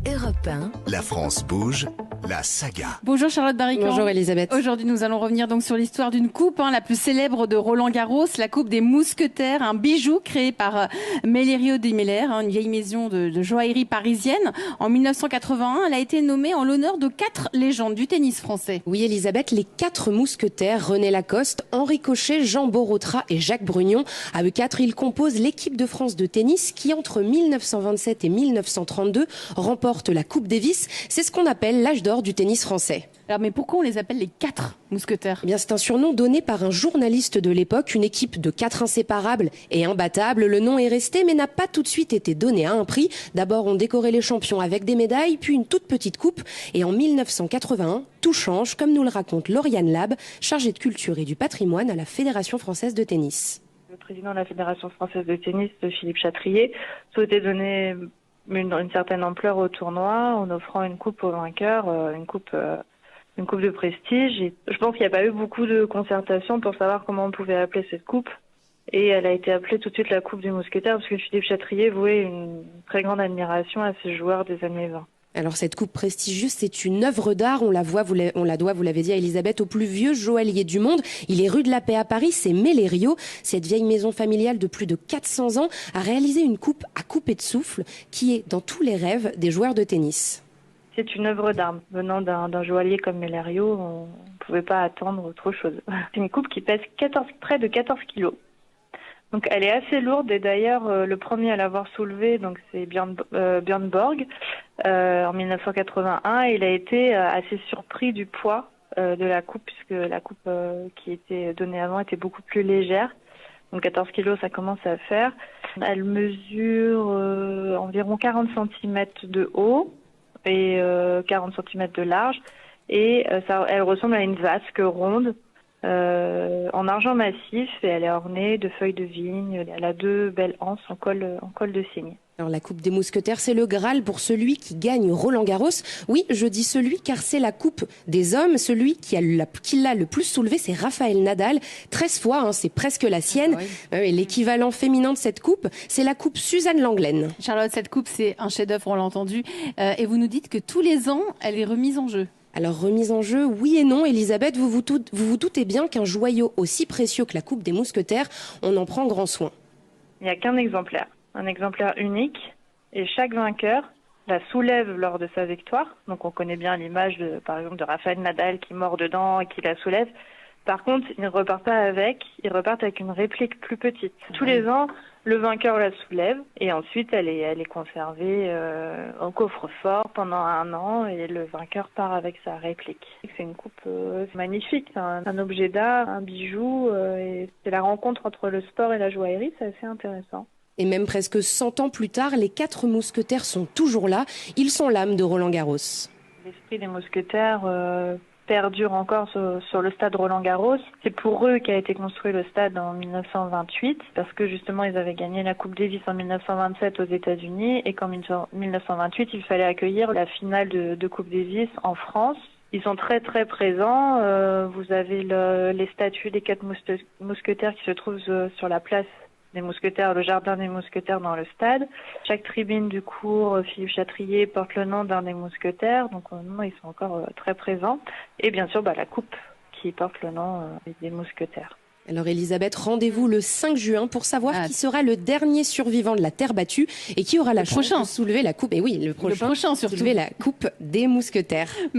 Europe 1. La France bouge, la saga. Bonjour Charlotte Barrican. Bonjour Elisabeth. Aujourd'hui, nous allons revenir donc sur l'histoire d'une coupe, la plus célèbre de Roland Garros, la coupe des Mousquetaires, un bijou créé par Mellerio de Meller, une vieille maison de joaillerie parisienne. En 1981, elle a été nommée en l'honneur de 4 légendes du tennis français. Oui Elisabeth, les 4 mousquetaires, René Lacoste, Henri Cochet, Jean Borotra et Jacques Brugnon. À eux 4, ils composent l'équipe de France de tennis qui, entre 1927 et 1932, remporte la Coupe Davis. C'est ce qu'on appelle l'âge d'or du tennis français. Alors, mais pourquoi on les appelle les 4 mousquetaires ? Eh bien, c'est un surnom donné par un journaliste de l'époque, une équipe de 4 inséparables et imbattables. Le nom est resté, mais n'a pas tout de suite été donné à un prix. D'abord, on décorait les champions avec des médailles, puis une toute petite coupe. Et en 1981, tout change, comme nous le raconte Lauriane Lab, chargée de culture et du patrimoine à la Fédération française de tennis. Le président de la Fédération française de tennis, Philippe Chatrier, souhaitait donner une certaine ampleur au tournoi en offrant une coupe aux vainqueurs, une coupe de prestige. Et je pense qu'il n'y a pas eu beaucoup de concertation pour savoir comment on pouvait appeler cette coupe. Et elle a été appelée tout de suite la Coupe des Mousquetaires parce que Philippe Chatrier vouait une très grande admiration à ces joueurs des années 20. Alors cette coupe prestigieuse, c'est une œuvre d'art, on la doit, vous l'avez dit à Elisabeth, au plus vieux joaillier du monde. Il est rue de la Paix à Paris, c'est Mellerio. Cette vieille maison familiale de plus de 400 ans a réalisé une coupe à couper de souffle qui est dans tous les rêves des joueurs de tennis. C'est une œuvre d'art. Venant d'un joaillier comme Mellerio, on ne pouvait pas attendre autre chose. C'est une coupe qui pèse près de 14 kilos. Donc elle est assez lourde et d'ailleurs le premier à l'avoir soulevée, donc c'est Björn Borg en 1981. Il a été assez surpris du poids de la coupe puisque la coupe qui était donnée avant était beaucoup plus légère. Donc 14 kilos, ça commence à faire. Elle mesure environ 40 cm de haut et 40 cm de large et elle ressemble à une vasque ronde. En argent massif et elle est ornée de feuilles de vigne. Elle a 2 belles anses en col de cygne. Alors la Coupe des Mousquetaires, c'est le Graal pour celui qui gagne Roland Garros. Oui, je dis celui car c'est la coupe des hommes. Celui qui l'a le plus soulevé, c'est Rafael Nadal. 13 fois, c'est presque la sienne. Ah oui. L'équivalent féminin de cette coupe, c'est la coupe Suzanne Lenglen. Charlotte, cette coupe, c'est un chef-d'œuvre, on l'a entendu. Et vous nous dites que tous les ans, elle est remise en jeu. Alors remise en jeu, oui et non. Elisabeth, vous vous doutez bien qu'un joyau aussi précieux que la Coupe des Mousquetaires, on en prend grand soin. Il n'y a qu'un exemplaire, un exemplaire unique, et chaque vainqueur la soulève lors de sa victoire. Donc on connaît bien l'image, par exemple, de Rafael Nadal qui mord dedans et qui la soulève. Par contre, ils ne repartent pas ils repartent avec une réplique plus petite. Tous les ans, le vainqueur la soulève et ensuite elle est conservée au coffre-fort pendant 1 an et le vainqueur part avec sa réplique. C'est une coupe magnifique, c'est un objet d'art, un bijou et c'est la rencontre entre le sport et la joaillerie, c'est assez intéressant. Et même presque 100 ans plus tard, les 4 mousquetaires sont toujours là. Ils sont l'âme de Roland Garros. L'esprit des mousquetaires perdure encore sur le stade Roland-Garros. C'est pour eux qu'a été construit le stade en 1928 parce que justement ils avaient gagné la Coupe Davis en 1927 aux États-Unis et qu'en 1928 il fallait accueillir la finale de Coupe Davis en France. Ils sont très très présents. Vous avez les statues des 4 mousquetaires qui se trouvent sur la place des mousquetaires, le jardin des mousquetaires dans le stade. Chaque tribune du cours Philippe Chatrier porte le nom d'un des mousquetaires, donc ils sont encore très présents. Et bien sûr, la coupe qui porte le nom des mousquetaires. Alors Elisabeth, rendez-vous le 5 juin pour savoir qui sera le dernier survivant de la terre battue et qui aura la chance de soulever la coupe. Et oui, le prochain surtout. Soulever la coupe des mousquetaires.